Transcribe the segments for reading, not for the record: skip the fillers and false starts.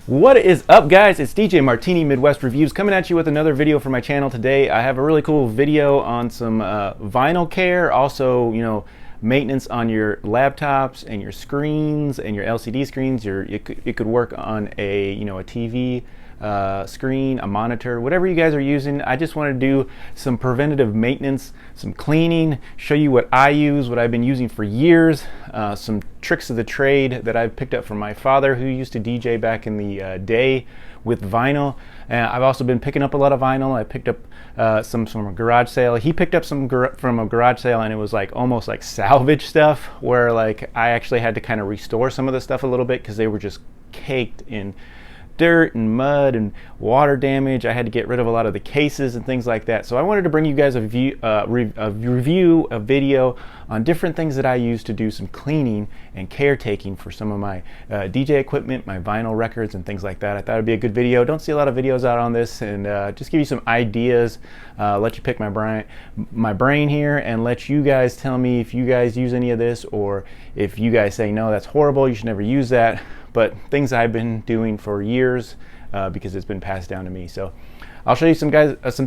What is up, guys? It's DJ Martini Midwest Reviews coming at you with another video for my channel today. I have a really cool video on some vinyl care, also, maintenance on your laptops and your screens and your LCD screens. It could work on a TV screen, a monitor, whatever you guys are using. I just want to do some preventative maintenance, some cleaning, show you what I use, what I've been using for years, some tricks of the trade that I've picked up from my father, who used to DJ back in the day with vinyl. I've also been picking up a lot of vinyl. I picked up some from a garage sale. He picked up some from a garage sale, and it was like almost like salvage stuff, where like I actually had to kind of restore some of the stuff a little bit because they were just caked in dirt and mud and water damage. I had to get rid of a lot of the cases and things like that. So I wanted to bring you guys a review, a video on different things that I use to do some cleaning and caretaking for some of my DJ equipment, my vinyl records and things like that. I thought it'd be a good video. Don't see a lot of videos out on this, and just give you some ideas, let you pick my brain here, and let you guys tell me if you guys use any of this, or if you guys say no, that's horrible, you should never use that. But things I've been doing for years because it's been passed down to me. So I'll show you some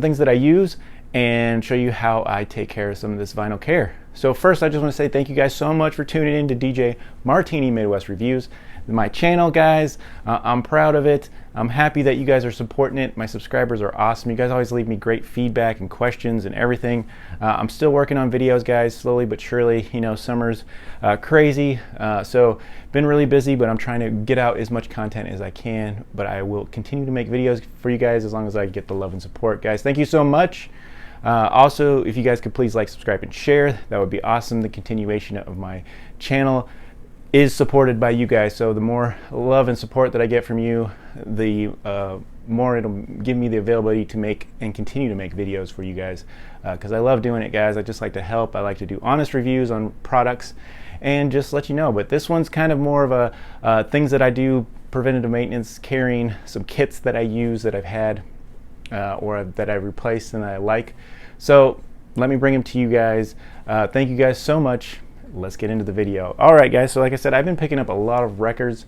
things that I use and show you how I take care of some of this vinyl care. So first, I just want to say thank you guys so much for tuning in to DJ Martini Midwest Reviews. My channel, guys, I'm proud of it. I'm happy that you guys are supporting it. My subscribers are awesome. You guys always leave me great feedback and questions and everything. I'm still working on videos, guys, slowly but surely. Summer's crazy, so been really busy, but I'm trying to get out as much content as I can. But I will continue to make videos for you guys as long as I get the love and support, guys. Thank you so much. Also, if you guys could please like, subscribe, and share, that would be awesome. The continuation of my channel is supported by you guys, so the more love and support that I get from you, the more it'll give me the availability to make and continue to make videos for you guys, because I love doing it, guys. I just like to help. I like to do honest reviews on products and just let you know. But this one's kind of more of a things that I do, preventative maintenance, carrying some kits that I use that I've had or that I've replaced and I like. So let me bring them to you guys. Thank you guys so much. Let's get into the video. All right, guys, so like I said, I've been picking up a lot of records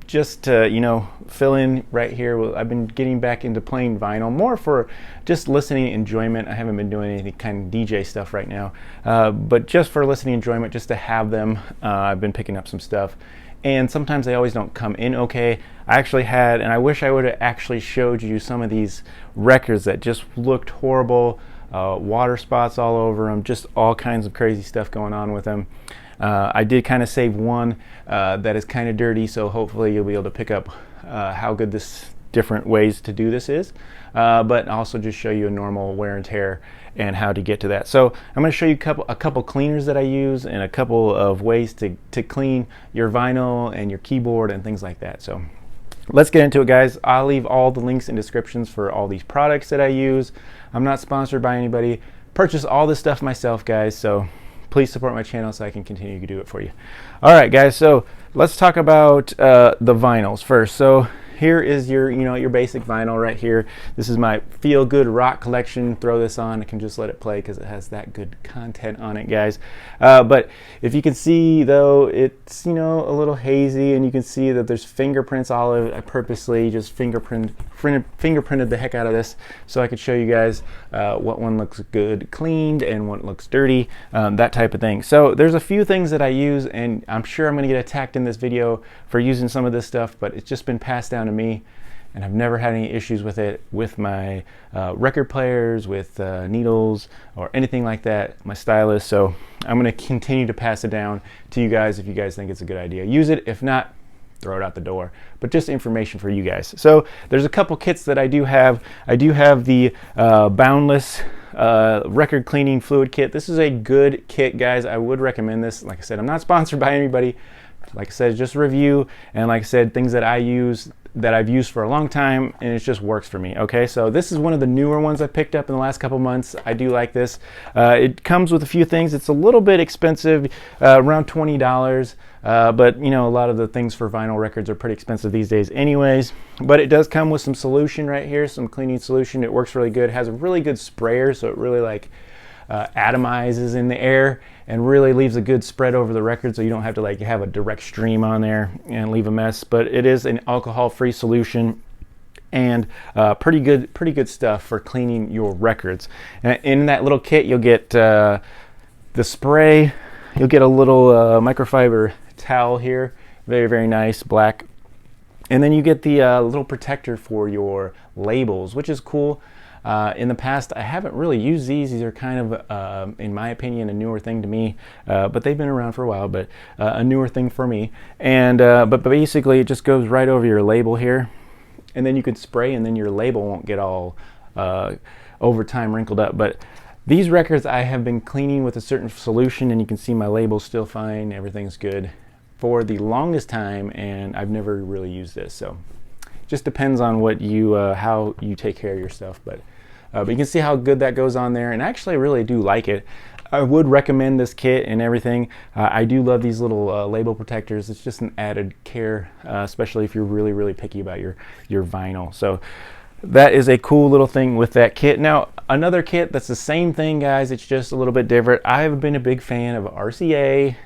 just to fill in right here. I've been getting back into playing vinyl more for just listening enjoyment. I haven't been doing any kind of DJ stuff right now, but just for listening enjoyment, just to have them. I've been picking up some stuff, and sometimes they always don't come in okay. I actually had, and I wish I would have actually showed you some of these records that just looked horrible. Water spots all over them, just all kinds of crazy stuff going on with them. I did kind of save one that is kind of dirty, so hopefully you'll be able to pick up how good this different ways to do this is, but also just show you a normal wear and tear and how to get to that. So I'm going to show you a couple cleaners that I use and a couple of ways to clean your vinyl and your keyboard and things like that. So let's get into it, guys. I'll leave all the links and descriptions for all these products that I use. I'm not sponsored by anybody. Purchase all this stuff myself, guys, so please support my channel so I can continue to do it for you. All right, guys, so let's talk about the vinyls first. So here is your your basic vinyl right here. This is my Feel Good Rock collection. Throw this on. I can just let it play because it has that good content on it, guys. But if you can see, though, it's a little hazy, and you can see that there's fingerprints all over. I purposely just fingerprinted the heck out of this so I could show you guys what one looks good cleaned and what looks dirty, that type of thing. So there's a few things that I use, and I'm sure I'm going to get attacked in this video for using some of this stuff, but it's just been passed down to me, and I've never had any issues with it with my record players, with needles or anything like that, my stylus. So I'm going to continue to pass it down to you guys. If you guys think it's a good idea, use it. If not, throw it out the door. But just information for you guys. So there's a couple kits that I do have. I do have the Boundless record cleaning fluid kit. This is a good kit, guys. I would recommend this. Like I said, I'm not sponsored by anybody. Like I said, just a review, and like I said, things that I use, that I've used for a long time, and it just works for me. Okay, so this is one of the newer ones I picked up in the last couple months. I do like this. It comes with a few things. It's a little bit expensive, around $20, but a lot of the things for vinyl records are pretty expensive these days anyways. But it does come with some solution right here, some cleaning solution. It works really good. It has a really good sprayer, so it really atomizes in the air and really leaves a good spread over the record, so you don't have to like have a direct stream on there and leave a mess. But it is an alcohol-free solution, and pretty good stuff for cleaning your records. And in that little kit, you'll get the spray, you'll get a little microfiber towel here, very nice, black. And then you get the little protector for your labels, which is cool. In the past, I haven't really used these. These are kind of, in my opinion, a newer thing to me, but they've been around for a while, but a newer thing for me. And but basically, it just goes right over your label here, and then you could spray, and then your label won't get all over time wrinkled up. But these records I have been cleaning with a certain solution, and you can see my label's still fine, everything's good for the longest time, and I've never really used this. So just depends on what you how you take care of your stuff, but you can see how good that goes on there, and actually I really do like it. I would recommend this kit and everything. I do love these little label protectors. It's just an added care, especially if you're really picky about your vinyl. So that is a cool little thing with that kit. Now another kit that's the same thing, guys, it's just a little bit different. I've been a big fan of RCA,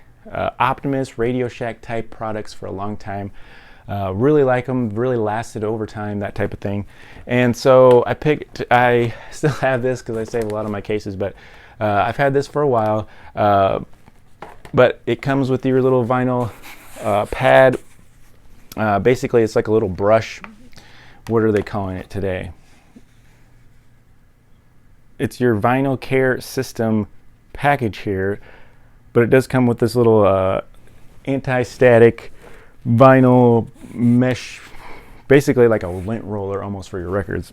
Optimus, Radio Shack type products for a long time. Really like them, really lasted over time, that type of thing. And so I still have this because I save a lot of my cases, but I've had this for a while. But it comes with your little vinyl pad. Basically, it's like a little brush. What are they calling it today? It's your vinyl care system package here, but it does come with this little anti-static vinyl mesh, basically like a lint roller almost for your records.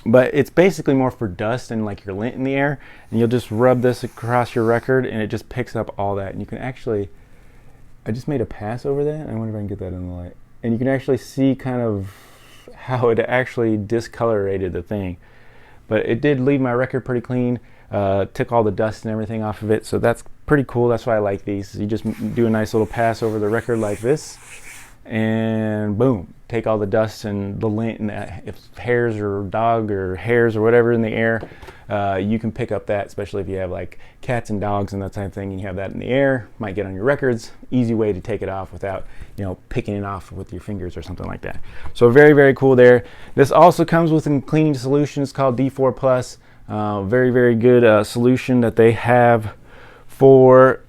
But it's basically more for dust and like your lint in the air, and you'll just rub this across your record and it just picks up all that. And you can actually, I just made a pass over that. I wonder if I can get that in the light. And you can actually see kind of how it actually discolorated the thing. But it did leave my record pretty clean, took all the dust and everything off of it, so that's pretty cool. That's why I like these. You just do a nice little pass over the record like this, and boom, take all the dust and the lint, and if hairs or dog or hairs or whatever in the air, you can pick up that, especially if you have like cats and dogs and that type of thing, and you have that in the air, might get on your records. Easy way to take it off without, you know, picking it off with your fingers or something like that. So very cool there. This also comes with a cleaning solution. It's called D4 Plus. Very good solution that they have for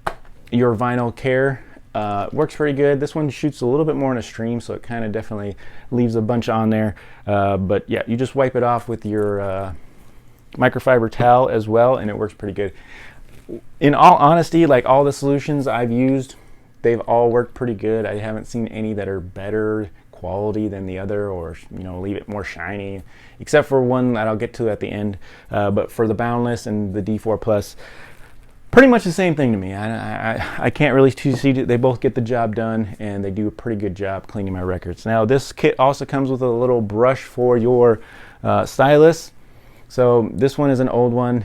your vinyl care. Works pretty good. This one shoots a little bit more in a stream, so it kind of definitely leaves a bunch on there. But yeah, you just wipe it off with your microfiber towel as well, and it works pretty good. In all honesty, like all the solutions I've used, they've all worked pretty good. I haven't seen any that are better quality than the other, or you know, leave it more shiny, except for one that I'll get to at the end. But for the Boundless and the D4 Plus, pretty much the same thing to me. I can't really see, they both get the job done, and they do a pretty good job cleaning my records. Now this kit also comes with a little brush for your stylus. So this one is an old one.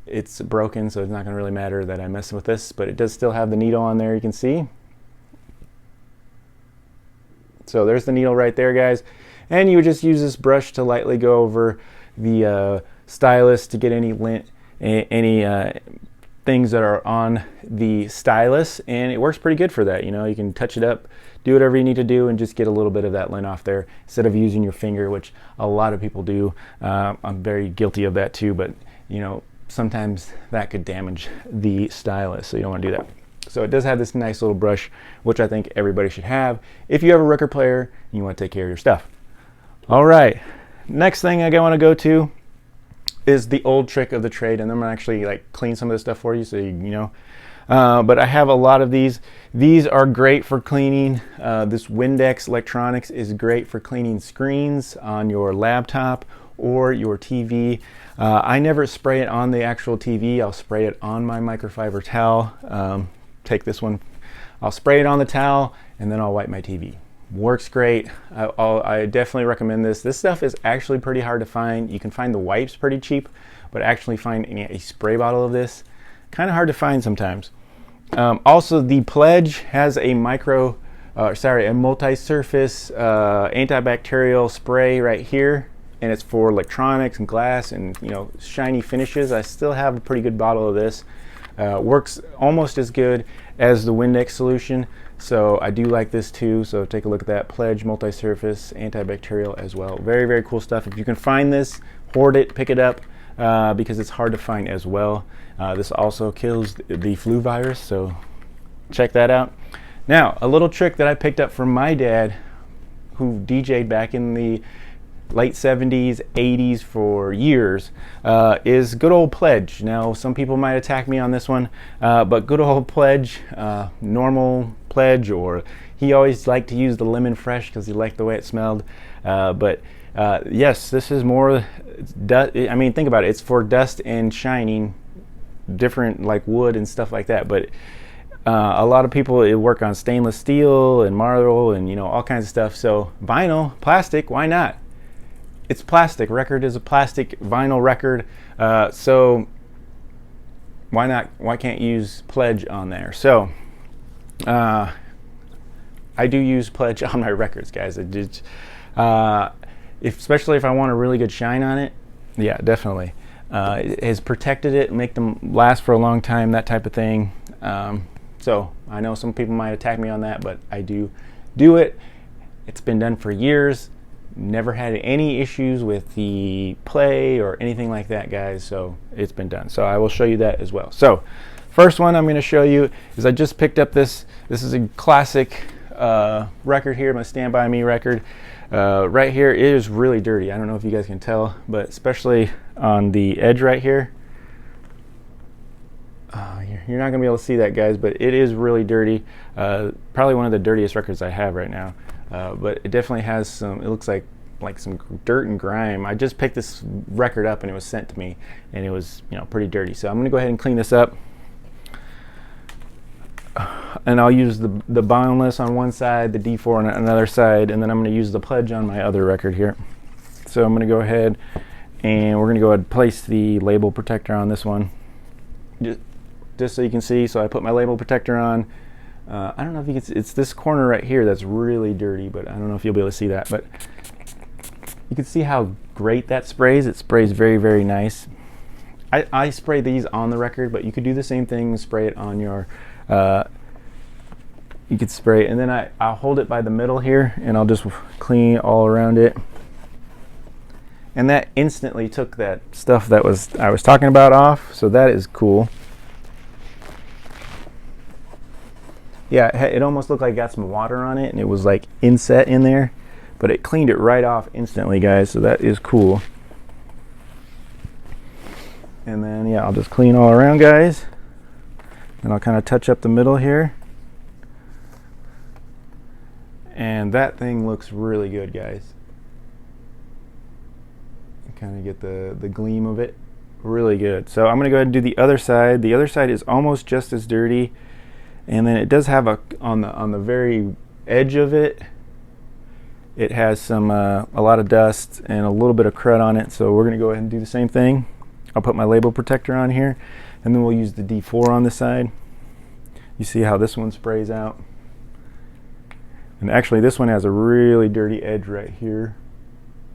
It's broken, so it's not going to really matter that I mess with this, but it does still have the needle on there, you can see. So there's the needle right there, guys. And you would just use this brush to lightly go over the stylus to get any lint, any things that are on the stylus, and it works pretty good for that. You know, you can touch it up, do whatever you need to do, and just get a little bit of that lint off there instead of using your finger, which a lot of people do. I'm very guilty of that too, but you know, sometimes that could damage the stylus, so you don't want to do that. So it does have this nice little brush, which I think everybody should have if you have a record player and you want to take care of your stuff. All right, next thing I want to go to is the old trick of the trade, and I'm gonna actually like clean some of this stuff for you, so you know. But I have a lot of these. These are great for cleaning. This Windex Electronics is great for cleaning screens on your laptop or your TV. I never spray it on the actual TV. I'll spray it on my microfiber towel. Take this one, I'll spray it on the towel, and then I'll wipe my TV. Works great. I definitely recommend this. This stuff is actually pretty hard to find. You can find the wipes pretty cheap, but actually finding a spray bottle of this, kind of hard to find sometimes. Also, the Pledge has a multi-surface antibacterial spray right here. and it's for electronics and glass and, you know, shiny finishes. I still have a pretty good bottle of this. Works almost as good as the Windex solution, so I do like this too. So take a look at that. Pledge multi-surface antibacterial as well. Very, very cool stuff. If you can find this, hoard it, pick it up, because it's hard to find as well. This also kills the flu virus, so check that out. Now, a little trick that I picked up from my dad, who DJ'd back in the late 70s, 80s for years, is good old Pledge. Now, some people might attack me on this one, but good old Pledge, normal Pledge, or he always liked to use the lemon fresh because he liked the way it smelled. But yes, this is more, I mean, think about it. It's for dust and shining, different like wood and stuff like that. But a lot of people work on stainless steel and marble and, you know, all kinds of stuff. So vinyl, plastic, why not? It's plastic. Record is a plastic vinyl record, so why not? Why can't you use Pledge on there? So I do use Pledge on my records, guys. Especially if I want a really good shine on it. Yeah, definitely. It has protected it, make them last for a long time, that type of thing. So I know some people might attack me on that, but I do it. It's been done for years. Never had any issues with the play or anything like that, guys, so it's been done. So I will show you that as well. So first one I'm going to show you is I just picked up this is a classic record here, my Stand By Me record. Right here, it is really dirty. I don't know if you guys can tell, but especially on the edge right here. You're not going to be able to see that, guys, but it is really dirty. Probably one of the dirtiest records I have right now. But it definitely has some, it looks like some dirt and grime. I just picked this record up and it was sent to me, and it was, you know, pretty dirty. So I'm going to go ahead and clean this up. And I'll use the Boundless on one side, the D4 on another side, and then I'm going to use the Pledge on my other record here. So I'm going to go ahead and we're going to go ahead and place the label protector on this one. Just so you can see. So I put my label protector on. I don't know if you can see, it's this corner right here that's really dirty, but I don't know if you'll be able to see that, but you can see how great that sprays. It sprays very, very nice. I spray these on the record, but you could do the same thing, spray it on your, you could spray, and then I'll hold it by the middle here, and I'll just clean all around it. And that instantly took that stuff that I was talking about off, so that is cool. Yeah, it almost looked like it got some water on it, and it was like inset in there, but it cleaned it right off instantly, guys, so that is cool. And then, yeah, I'll just clean all around, guys, and I'll kind of touch up the middle here. And that thing looks really good, guys. Kind of get the gleam of it. Really good. So I'm going to go ahead and do the other side. The other side is almost just as dirty. And then it does have on the very edge of it, it has some a lot of dust and a little bit of crud on it. So we're going to go ahead and do the same thing. I'll put my label protector on here, and then we'll use the D4 on this side. You see how this one sprays out. And actually this one has a really dirty edge right here.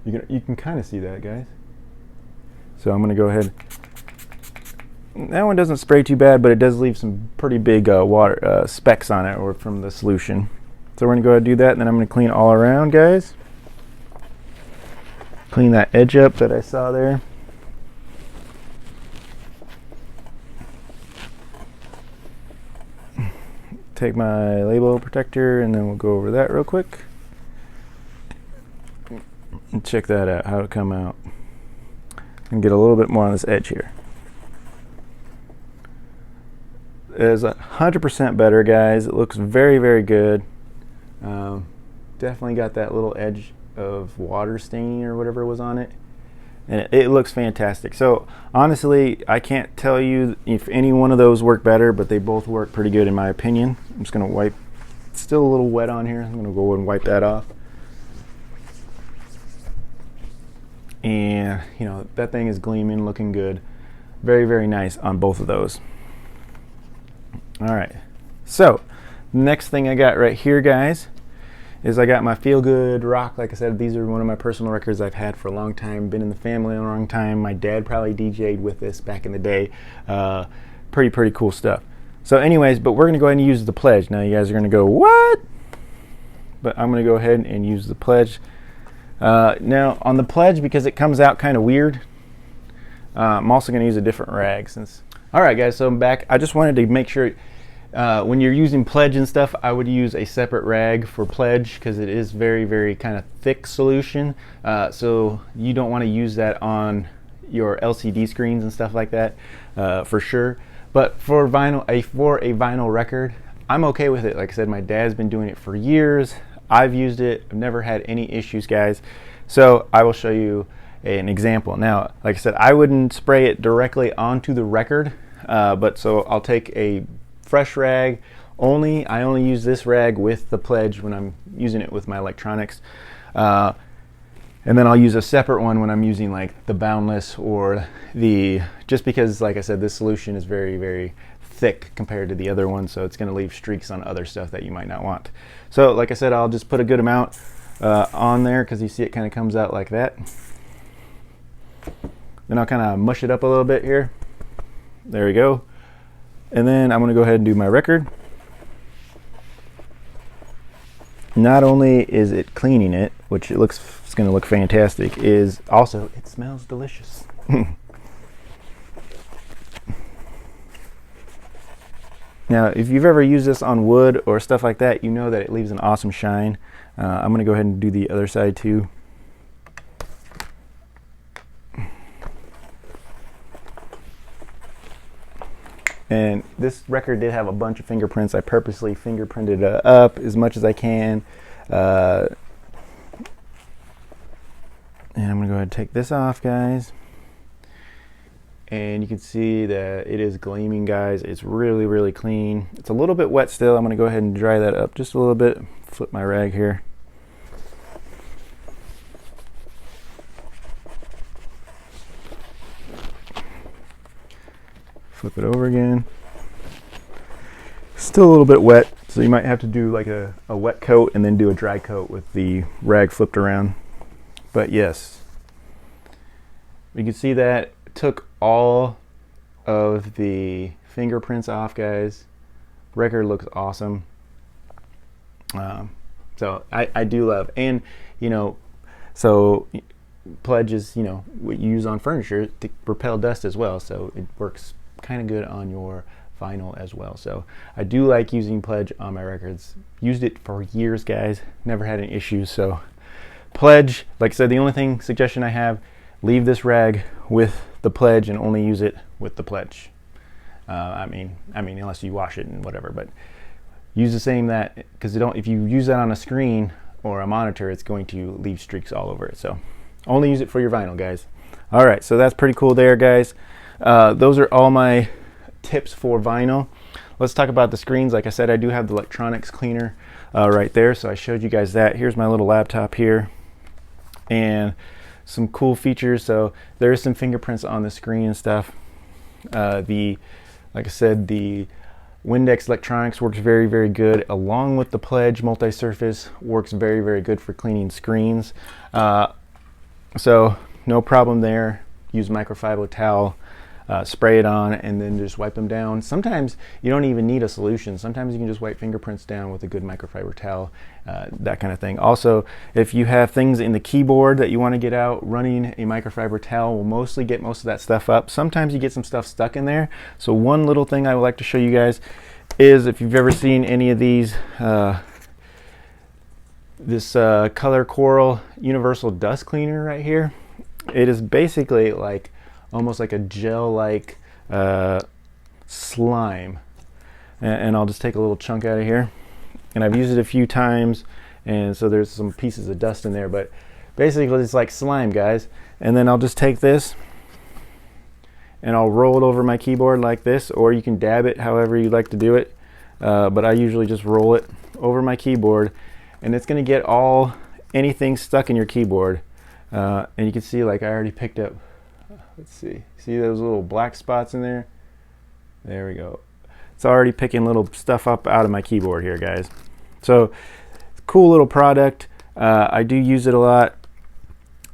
You can kind of see that, guys. So I'm going to go ahead. That one doesn't spray too bad, but it does leave some pretty big water specks on it, or from the solution. So we're going to go ahead and do that, and then I'm going to clean all around, guys. Clean that edge up that I saw there. Take my label protector, and then we'll go over that real quick. And check that out, how it come out. And get a little bit more on this edge here. It is 100% better, guys. It looks very, very good. Definitely got that little edge of water staining or whatever was on it. And it looks fantastic. So honestly, I can't tell you if any one of those work better, but they both work pretty good in my opinion. I'm just going to wipe. It's still a little wet on here. I'm going to go ahead and wipe that off. And you know, that thing is gleaming, looking good. Very, very nice on both of those. All right, so next thing I got right here, guys, is I got my Feel Good Rock. Like I said, these are one of my personal records I've had for a long time, been in the family a long time. My dad probably DJ'd with this back in the day. Pretty cool stuff. So anyways, but we're going to go ahead and use the Pledge. Now you guys are going to go, what? But I'm going to go ahead and use the Pledge. Now on the Pledge, because it comes out kind of weird, I'm also going to use a different rag. Alright guys, so I'm back. I just wanted to make sure when you're using Pledge and stuff, I would use a separate rag for Pledge because it is very kind of thick solution. So you don't want to use that on your LCD screens and stuff like that for sure. But for a vinyl record, I'm okay with it. Like I said, my dad's been doing it for years. I've used it. I've never had any issues, guys. So I will show you an example. Now, like I said, I wouldn't spray it directly onto the record, but so I'll take a fresh rag. I only use this rag with the Pledge when I'm using it with my electronics. And then I'll use a separate one when I'm using like the Boundless or just because, like I said, this solution is very thick compared to the other one, so it's going to leave streaks on other stuff that you might not want. So like I said, I'll just put a good amount on there because you see it kind of comes out like that. Then I'll kind of mush it up a little bit here. There we go. And then I'm going to go ahead and do my record. Not only is it cleaning it, which it's going to look fantastic, is also it smells delicious. Now, if you've ever used this on wood or stuff like that, you know that it leaves an awesome shine. I'm going to go ahead and do the other side too. And this record did have a bunch of fingerprints. I purposely fingerprinted it up as much as I can. And I'm going to go ahead and take this off, guys. And you can see that it is gleaming, guys. It's really clean. It's a little bit wet still. I'm going to go ahead and dry that up just a little bit. Flip my rag here. Flip it over again. Still a little bit wet, so you might have to do like a wet coat and then do a dry coat with the rag flipped around. But yes, you can see that it took all of the fingerprints off, guys. Record looks awesome. So I do love, and you know, so Pledge is, you know, what you use on furniture to repel dust as well, so it works kind of good on your vinyl as well. So I do like using Pledge on my records. Used it for years, guys. Never had any issues. So Pledge, like I said, the only suggestion I have, leave this rag with the Pledge and only use it with the Pledge. I mean unless you wash it and whatever, but use the same that, because if you use that on a screen or a monitor, it's going to leave streaks all over it. So only use it for your vinyl, guys. All right, so that's pretty cool there, guys. Those are all my tips for vinyl. Let's talk about the screens. Like I said, I do have the electronics cleaner right there, so I showed you guys that. Here's my little laptop here, and some cool features. So there is some fingerprints on the screen and stuff. Like I said, the Windex electronics works very good, along with the Pledge multi-surface works very good for cleaning screens. So no problem there. Use microfiber towel, spray it on, and then just wipe them down. Sometimes you don't even need a solution. Sometimes you can just wipe fingerprints down with a good microfiber towel, that kind of thing. Also, if you have things in the keyboard that you want to get out, running a microfiber towel will mostly get most of that stuff up. Sometimes you get some stuff stuck in there. So one little thing I would like to show you guys is, if you've ever seen any of these, this Color Coral Universal Dust Cleaner right here, it is basically like almost like a gel-like slime. And I'll just take a little chunk out of here. And I've used it a few times, and so there's some pieces of dust in there, but basically it's like slime, guys. And then I'll just take this and I'll roll it over my keyboard like this, or you can dab it however you like to do it. But I usually just roll it over my keyboard, and it's going to get anything stuck in your keyboard. And you can see, like, I already picked up, let's see those little black spots in there? There we go. It's already picking little stuff up out of my keyboard here, guys. So cool little product. I do use it a lot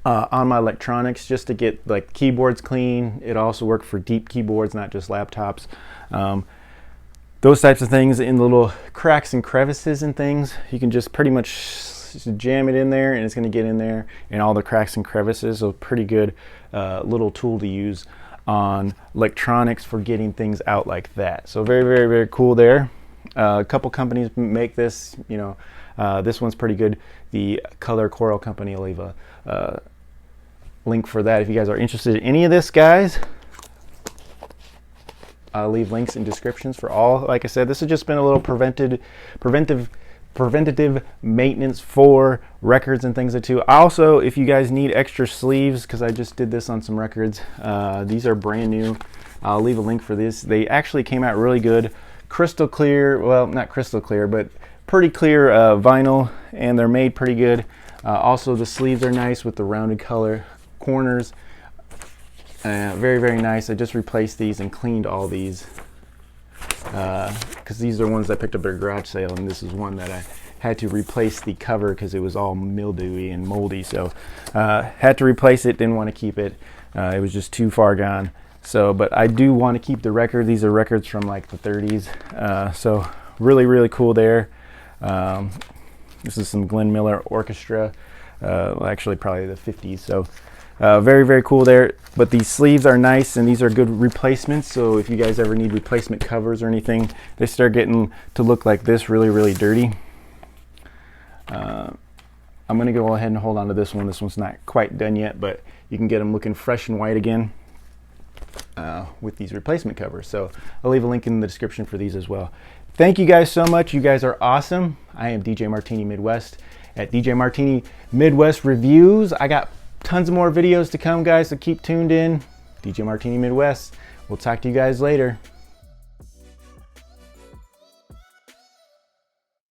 on my electronics just to get like keyboards clean. It also works for deep keyboards, not just laptops. Those types of things in the little cracks and crevices and things, you can just pretty much jam it in there and it's going to get in there in all the cracks and crevices. So pretty good little tool to use on electronics for getting things out like that. So very, very, very cool there. A couple companies make this, you know, this one's pretty good. The Color Coral company, will leave a link for that if you guys are interested in any of this, guys. I'll leave links in descriptions for all. Like I said, this has just been a little preventative maintenance for records and things too. Also, if you guys need extra sleeves, because I just did this on some records, these are brand new. I'll leave a link for this. They actually came out really good, crystal clear. Well, not crystal clear, but pretty clear vinyl, and they're made pretty good. Also, the sleeves are nice with the rounded color corners. Very, very nice. I just replaced these and cleaned all these because these are ones I picked up at a garage sale, and this is one that I had to replace the cover because it was all mildewy and moldy. So had to replace it, didn't want to keep it. It was just too far gone. So, but I do want to keep the record. These are records from like the 30s. So really, really cool there. This is some Glenn Miller Orchestra. Well, actually probably the 50s. So very, very cool there. But these sleeves are nice, and these are good replacements. So if you guys ever need replacement covers or anything, they start getting to look like this, really, really dirty. I'm going to go ahead and hold on to this one. This one's not quite done yet, but you can get them looking fresh and white again with these replacement covers. So I'll leave a link in the description for these as well. Thank you guys so much. You guys are awesome. I am DJ Martini Midwest at DJ Martini Midwest Reviews. I got tons of more videos to come, guys, so keep tuned in. DJ Martini Midwest. We'll talk to you guys later.